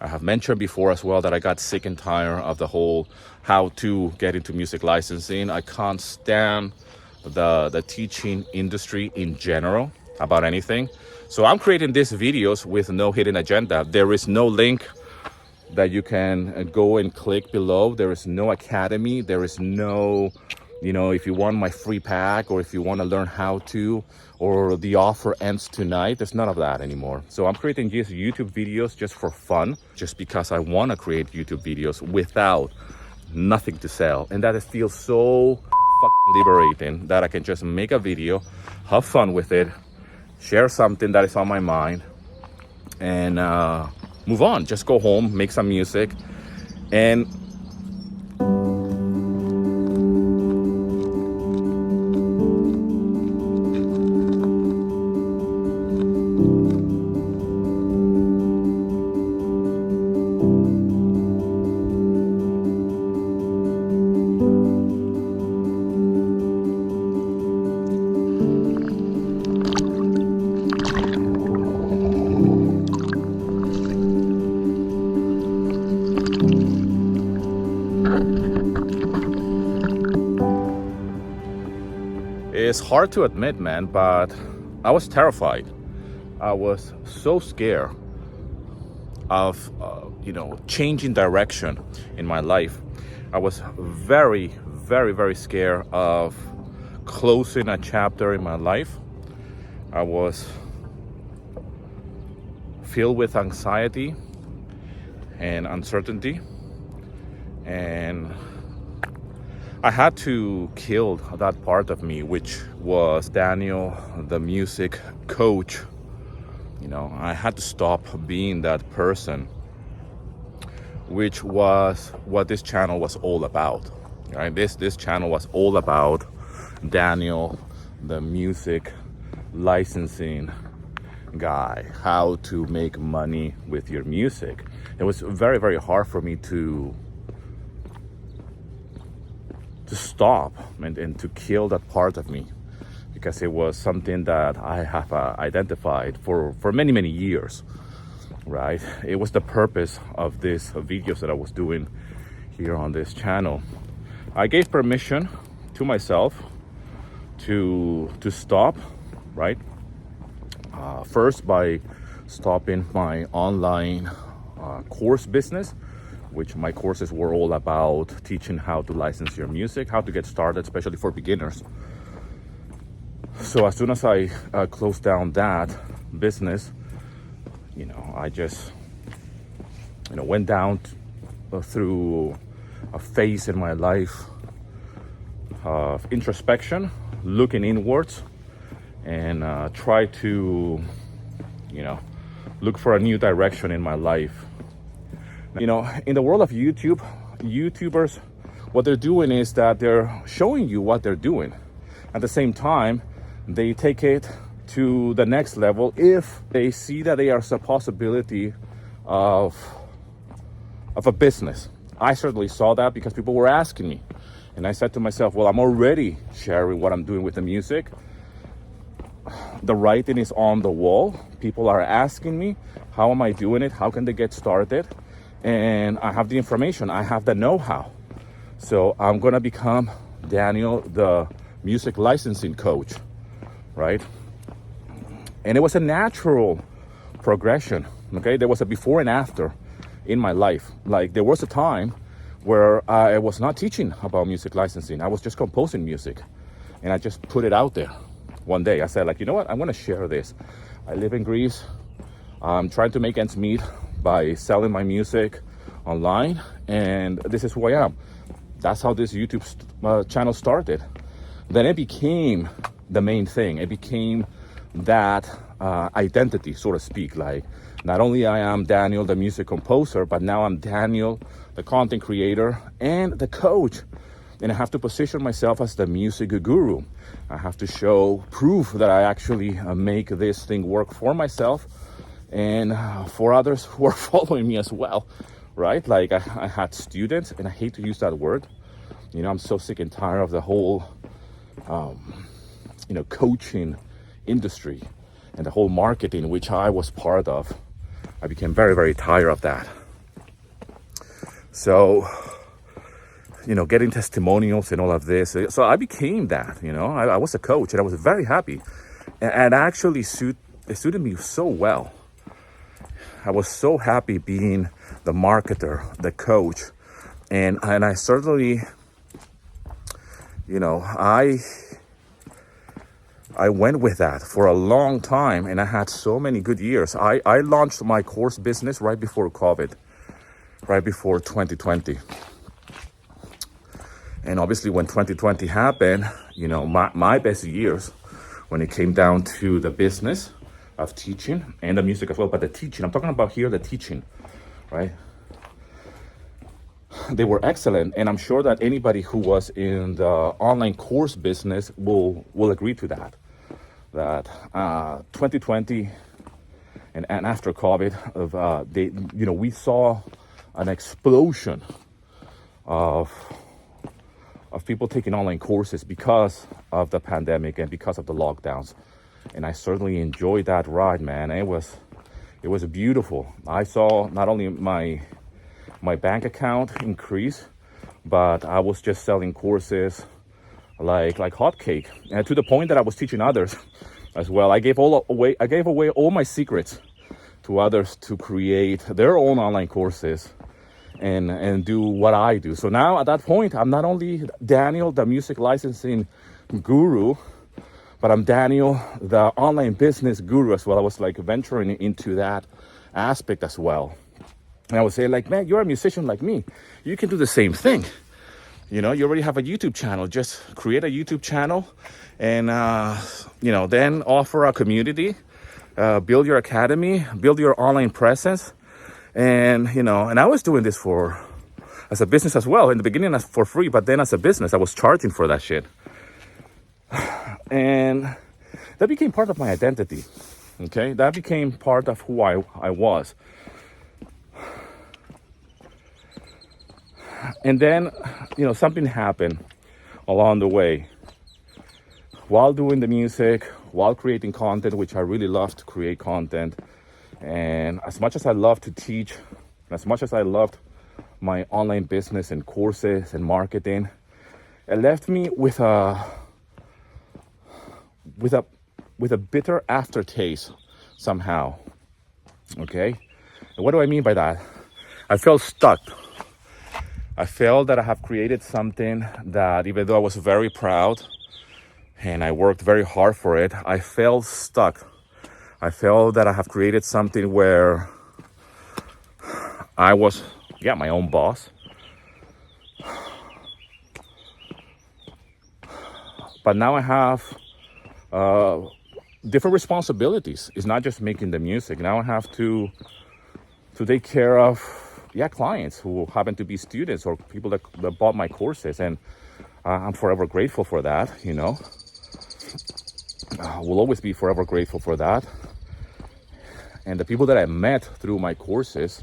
I have mentioned before as well that I got sick and tired of the whole how to get into music licensing. I can't stand the teaching industry in general about anything. So I'm creating these videos with no hidden agenda. There is no link that you can go and click below. There is no academy. There is no, if you want my free pack or if you want to learn how to, or the offer ends tonight. There's none of that anymore. So I'm creating these YouTube videos just for fun, just because I want to create YouTube videos without nothing to sell. And that feels so fucking liberating that I can just make a video, have fun with it, share something that is on my mind, and move on. Just go home, make some music, and it's hard to admit, man, but I was terrified. I was so scared of, changing direction in my life. I was very, very, very scared of closing a chapter in my life. I was filled with anxiety and uncertainty, and I had to kill that part of me, which was Daniel, the music coach. I had to stop being that person, which was what this channel was all about. Right? This channel was all about Daniel, the music licensing guy, how to make money with your music. It was very, very hard for me to stop and to kill that part of me, because it was something that I have identified for many, many years, right? It was the purpose of these videos that I was doing here on this channel. I gave permission to myself to stop, right? First by stopping my online course business, which my courses were all about teaching how to license your music, how to get started, especially for beginners. So as soon as I closed down that business, I just, went down through a phase in my life of introspection, looking inwards, and try to, look for a new direction in my life. In the world of YouTubers, what they're doing is that they're showing you what they're doing. At the same time, they take it to the next level if they see that there's a possibility of a business. I certainly saw that because people were asking me. And I said to myself, well, I'm already sharing what I'm doing with the music. The writing is on the wall. People are asking me, how am I doing it? How can they get started? And I have the information, I have the know-how. So I'm gonna become Daniel, the music licensing coach, right? And it was a natural progression, okay? There was a before and after in my life. Like, there was a time where I was not teaching about music licensing. I was just composing music, and I just put it out there. One day I said, you know what? I'm gonna share this. I live in Greece. I'm trying to make ends meet by selling my music online, and this is who I am. That's how this YouTube channel started. Then it became the main thing. It became that identity, so to speak. Like, not only I am Daniel, the music composer, but now I'm Daniel, the content creator and the coach. And I have to position myself as the music guru. I have to show proof that I actually make this thing work for myself and for others who are following me as well, right? Like, I had students, and I hate to use that word. I'm so sick and tired of the whole, coaching industry and the whole marketing, which I was part of. I became very, very tired of that. So, getting testimonials and all of this. So I became that, I was a coach, and I was very happy. And actually it suited me so well. I was so happy being the marketer, the coach. And I certainly, I went with that for a long time, and I had so many good years. I launched my course business right before COVID, right before 2020. And obviously when 2020 happened, my best years when it came down to the business of teaching and the music as well, but the teaching, I'm talking about here, the teaching, right? They were excellent. And I'm sure that anybody who was in the online course business will agree to that. That 2020 and after COVID, we saw an explosion of people taking online courses because of the pandemic and because of the lockdowns. And I certainly enjoyed that ride, man. It was beautiful. I saw not only my bank account increase, but I was just selling courses like hotcake, and to the point that I was teaching others as well. I gave away all my secrets to others to create their own online courses and do what I do. So now at that point, I'm not only Daniel, the music licensing guru, but I'm Daniel, the online business guru as well. I was venturing into that aspect as well. And I would say man, you're a musician like me. You can do the same thing. You already have a YouTube channel. Just create a YouTube channel and, then offer a community, build your academy, build your online presence. And, and I was doing this as a business as well. In the beginning, for free, but then as a business, I was charging for that shit. And that became part of my identity. Okay. That became part of who I was. And then, something happened along the way. While doing the music, while creating content, which I really love to create content. And as much as I love to teach, as much as I loved my online business and courses and marketing, it left me with a bitter aftertaste somehow. Okay? And what do I mean by that? I felt stuck. I felt that I have created something that, even though I was very proud and I worked very hard for it, I felt stuck. I felt that I have created something where I was, my own boss. But now I have different responsibilities. It's not just making the music. Now I have to take care of clients who happen to be students or people that bought my courses, and I'm forever grateful for that. Will always be forever grateful for that. And the people that I met through my courses.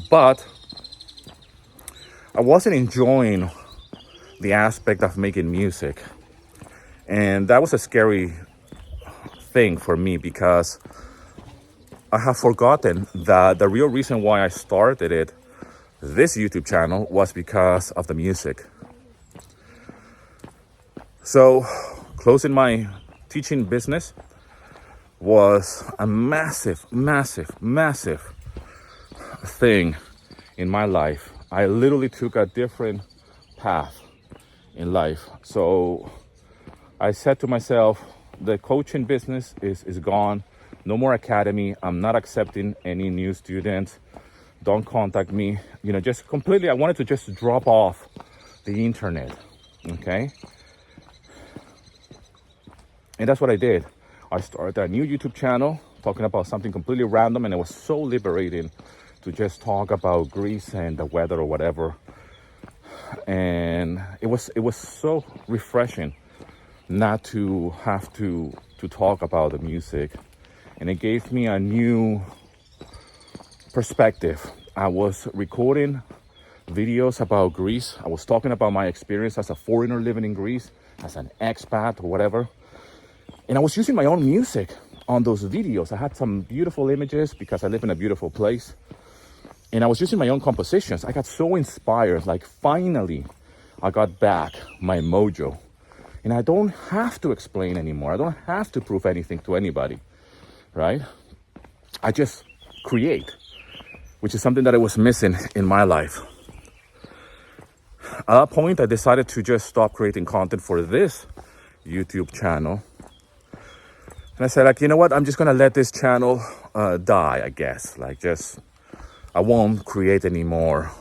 But I wasn't enjoying the aspect of making music. And that was a scary thing for me, because I have forgotten that the real reason why I started this YouTube channel was because of the music. So closing my teaching business was a massive thing in my life. I literally took a different path in life. So I said to myself, the coaching business is gone. No more academy. I'm not accepting any new students. Don't contact me. Just completely, I wanted to just drop off the internet. Okay? And that's what I did. I started a new YouTube channel talking about something completely random, and it was so liberating to just talk about Greece and the weather or whatever. And it was so refreshing not to have to talk about the music. And it gave me a new perspective. I was recording videos about Greece. I was talking about my experience as a foreigner living in Greece, as an expat or whatever. And I was using my own music. on those videos. I had some beautiful images because I live in a beautiful place. And I was using my own compositions. I got so inspired, like finally I got back my mojo. And I don't have to explain anymore. I don't have to prove anything to anybody, right? I just create, which is something that I was missing in my life. At that point, I decided to just stop creating content for this YouTube channel. And I said, like, you know what? I'm just going to let this channel die, I guess. Like, just, I won't create any more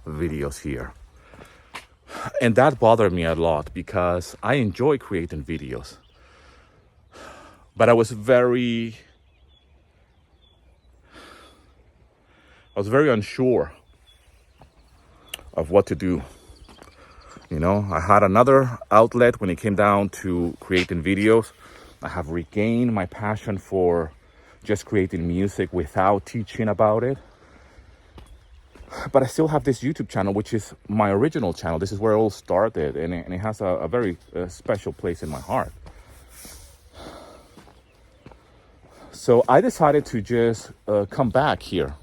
videos here. And that bothered me a lot because I enjoy creating videos. But I was very unsure of what to do. You know, I had another outlet when it came down to creating videos. I have regained my passion for just creating music without teaching about it. But I still have this YouTube channel, which is my original channel. This is where it all started, and it has a very special place in my heart. So I decided to just come back here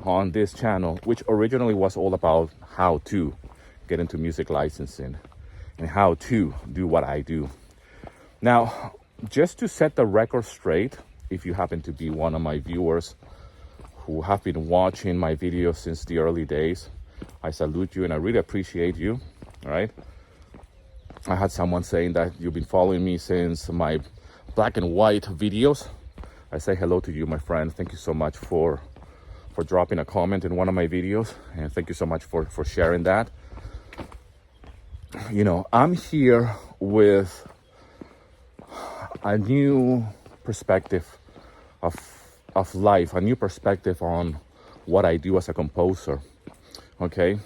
on this channel, which originally was all about how to get into music licensing and how to do what I do. Now, just to set the record straight, if you happen to be one of my viewers who have been watching my videos since the early days, I salute you and I really appreciate you, all right? I had someone saying that you've been following me since my black and white videos. I say hello to you, my friend. Thank you so much for dropping a comment in one of my videos, and thank you so much for sharing that. You know, I'm here with a new perspective of life, a new perspective on what I do as a composer, okay?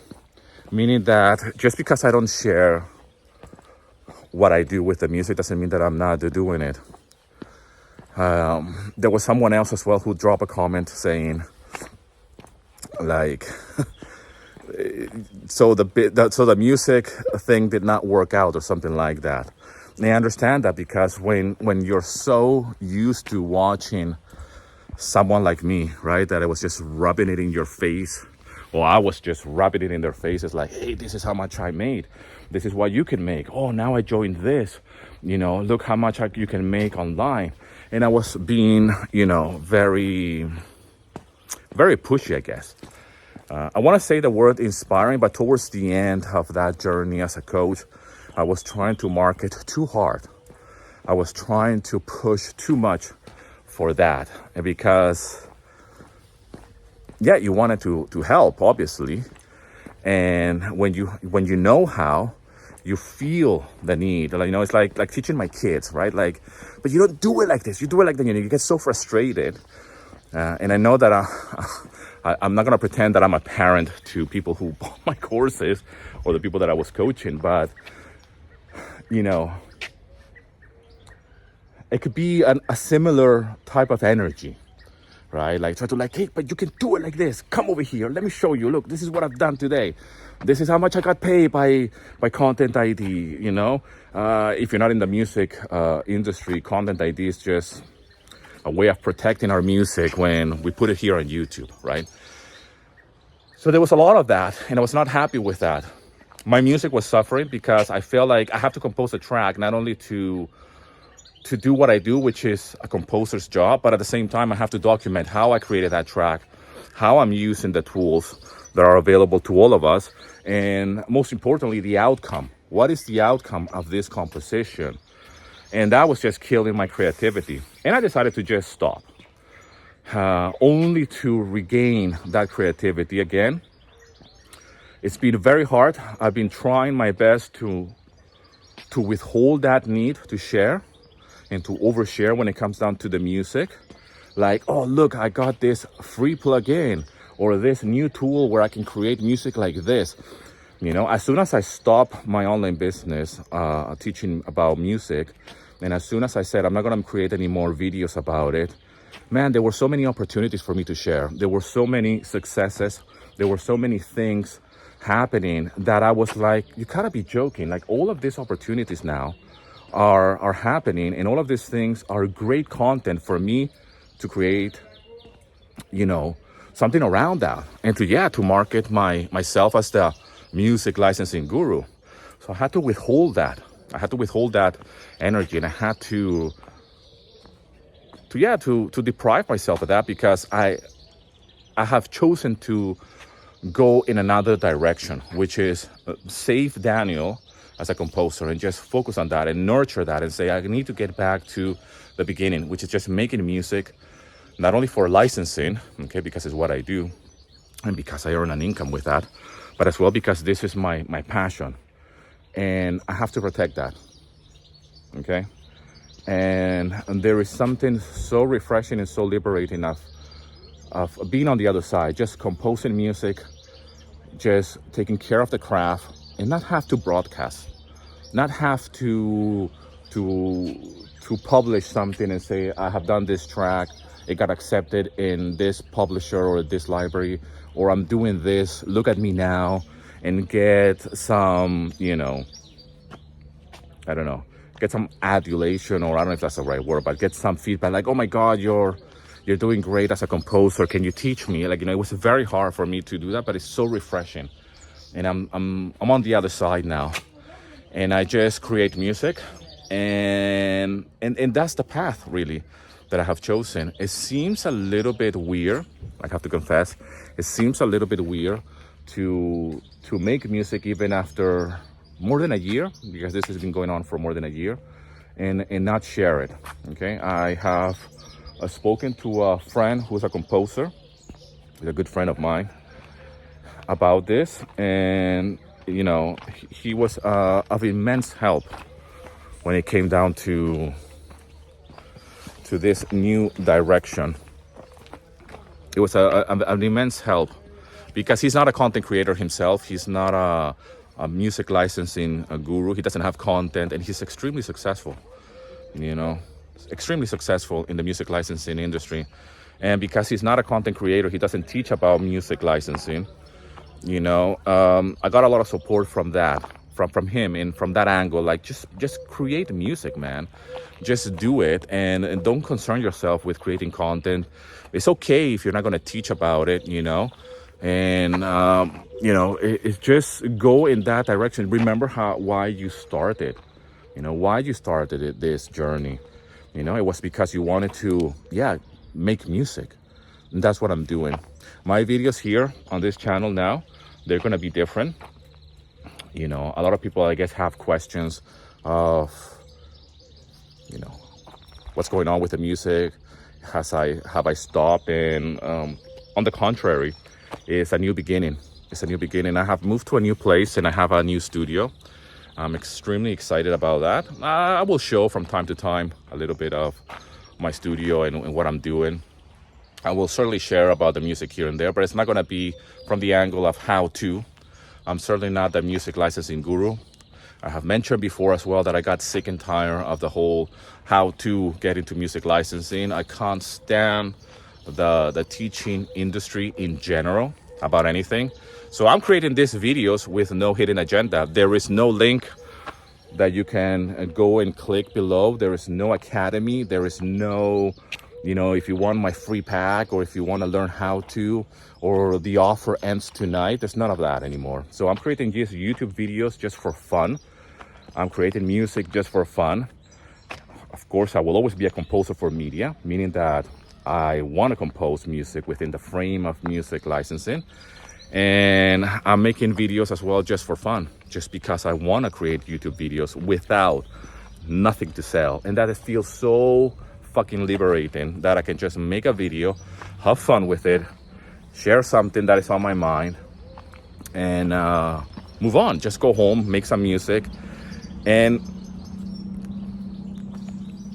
Meaning that just because I don't share what I do with the music doesn't mean that I'm not doing it. There was someone else as well who dropped a comment saying, like, so the music thing did not work out or something like that. And I understand that because when you're so used to watching someone like me, right, that I was just rubbing it in your face, or I was just rubbing it in their faces like, hey, this is how much I made. This is what you can make. Oh, now I joined this. You know, look how much you can make online. And I was being, you know, very, very pushy, I guess. I want to say the word inspiring, but towards the end of that journey as a coach, I was trying to market too hard. I was trying to push too much for that. And because, yeah, you wanted to help, obviously. And when you know how, you feel the need. Like, you know, it's like teaching my kids, right? Like, but you don't do it like this. You do it like that. You know, you get so frustrated. And I know that I'm not going to pretend that I'm a parent to people who bought my courses or the people that I was coaching, but, you know, it could be a similar type of energy, right? Like, try to like, hey, but you can do it like this. Come over here. Let me show you. Look, this is what I've done today. This is how much I got paid by Content ID, you know? If you're not in the music industry, Content ID is just a way of protecting our music when we put it here on YouTube, right? So there was a lot of that, and I was not happy with that. My music was suffering because I felt like I have to compose a track, not only to do what I do, which is a composer's job, but at the same time, I have to document how I created that track, how I'm using the tools that are available to all of us, and most importantly, the outcome. What is the outcome of this composition? And that was just killing my creativity. And I decided to just stop, only to regain that creativity again. It's been very hard. I've been trying my best to withhold that need to share and to overshare when it comes down to the music. Like, oh, look, I got this free plugin or this new tool where I can create music like this. You know, as soon as I stopped my online business, teaching about music, and as soon as I said, I'm not going to create any more videos about it, man, there were so many opportunities for me to share. There were so many successes. There were so many things happening that I was like, you gotta be joking. Like, all of these opportunities now are happening, and all of these things are great content for me to create, you know, something around that, and to market myself as the music licensing guru. So I had to withhold that. I had to withhold that energy, and I had to deprive myself of that, because I have chosen to go in another direction, which is save Daniel as a composer and just focus on that and nurture that and say, I need to get back to the beginning, which is just making music, not only for licensing, okay, because it's what I do and because I earn an income with that, but as well because this is my passion and I have to protect that, okay? And there is something so refreshing and so liberating of being on the other side, just composing music, just taking care of the craft, and not have to broadcast, not have to publish something and say, I have done this track, it got accepted in this publisher or this library, or I'm doing this, look at me now, and get some, I don't know, get some adulation, or I don't know if that's the right word, but get some feedback like, oh my God, you're doing great as a composer. Can you teach me? Like, it was very hard for me to do that, but it's so refreshing. And I'm on the other side now, and I just create music, and that's the path really that I have chosen. It seems a little bit weird, I have to confess. It seems a little bit weird to make music even after more than a year, because this has been going on for more than a year, and not share it. Okay, I have spoken to a friend who's a composer, he's a good friend of mine, about this, and he was of immense help when it came down to this new direction. It was an immense help, because he's not a content creator himself. He's not a music licensing guru. He doesn't have content, and he's extremely successful, extremely successful in the music licensing industry. And because he's not a content creator, he doesn't teach about music licensing. I got a lot of support from that, from him, and from that angle, like just create music, man. Just do it, and don't concern yourself with creating content. It's okay if you're not going to teach about it, and it's just go in that direction. Remember why you started, why you started this journey. It was because you wanted to, make music. And that's what I'm doing. My videos here on this channel now, they're going to be different. A lot of people, I guess, have questions of, what's going on with the music? Have I stopped? And on the contrary, it's a new beginning. It's a new beginning. I have moved to a new place, and I have a new studio. I'm extremely excited about that. I will show from time to time a little bit of my studio and what I'm doing. I will certainly share about the music here and there, but it's not going to be from the angle of how to. I'm certainly not the music licensing guru. I have mentioned before as well that I got sick and tired of the whole how to get into music licensing. I can't stand the teaching industry in general about anything. So I'm creating these videos with no hidden agenda. There is no link that you can go and click below. There is no academy. There is no, if you want my free pack, or if you want to learn how to, or the offer ends tonight. There's none of that anymore. So I'm creating just YouTube videos just for fun. I'm creating music just for fun. Of course, I will always be a composer for media, meaning that I want to compose music within the frame of music licensing. And I'm making videos as well just for fun, just because I want to create YouTube videos without nothing to sell. And that it feels so fucking liberating that I can just make a video, have fun with it, share something that is on my mind, and move on. Just go home, make some music, and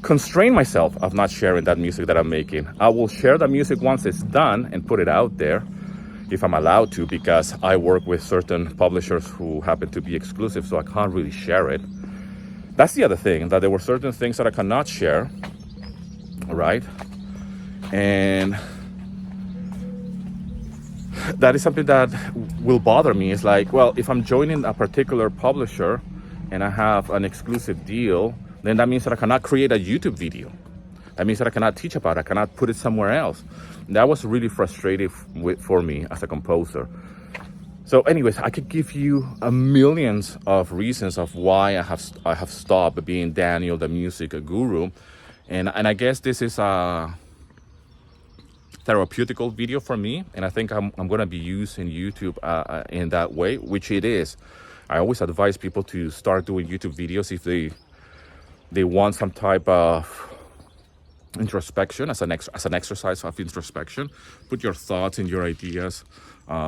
constrain myself of not sharing that music that I'm making. I will share the music once it's done and put it out there, if I'm allowed to, because I work with certain publishers who happen to be exclusive, so I can't really share it. That's the other thing, that there were certain things that I cannot share, right? And that is something that will bother me. It's like, well, if I'm joining a particular publisher and I have an exclusive deal, then that means that I cannot create a YouTube video. That means that I cannot teach about it. I cannot put it somewhere else. And that was really frustrating for me as a composer. So anyways, I could give you millions of reasons of why I have stopped being Daniel, the music guru. And I guess this is a therapeutical video for me. And I think I'm going to be using YouTube in that way, which it is. I always advise people to start doing YouTube videos if they want some type of introspection, as an exercise of introspection. Put your thoughts and your ideas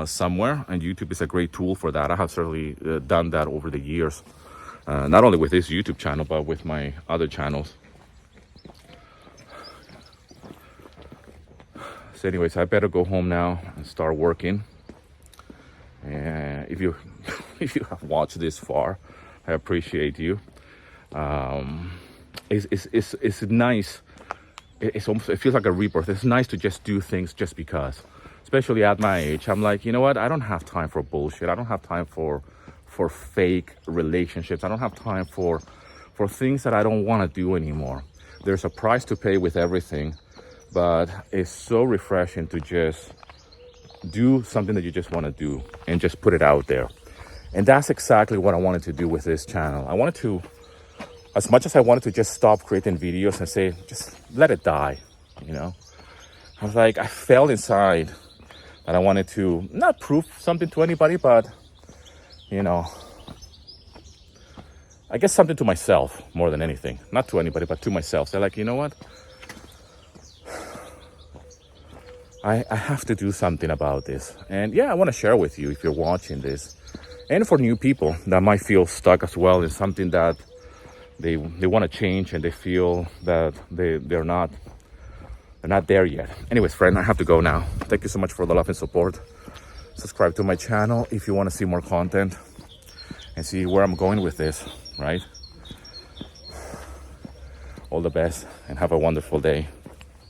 somewhere, and YouTube is a great tool for that. I have certainly done that over the years, not only with this YouTube channel, but with my other channels. So anyways, I better go home now and start working. And if you have watched this far, I appreciate you. It's nice. It feels like a rebirth. It's nice to just do things just because, especially at my age. I'm like, you know what? I don't have time for bullshit. I don't have time for fake relationships. I don't have time for things that I don't want to do anymore. There's a price to pay with everything, but it's so refreshing to just do something that you just want to do and just put it out there. And that's exactly what I wanted to do with this channel. I wanted to, as much as I wanted to just stop creating videos and say, just let it die, you know? I was like, I felt inside that I wanted to not prove something to anybody, but, you know, I guess something to myself more than anything. Not to anybody, but to myself. So like, you know what? I have to do something about this. And yeah, I want to share with you if you're watching this. And for new people that might feel stuck as well in something that they want to change and they feel that they're not there yet. Anyways, friend, I have to go now. Thank you so much for the love and support. Subscribe to my channel if you want to see more content and see where I'm going with this, right? All the best and have a wonderful day.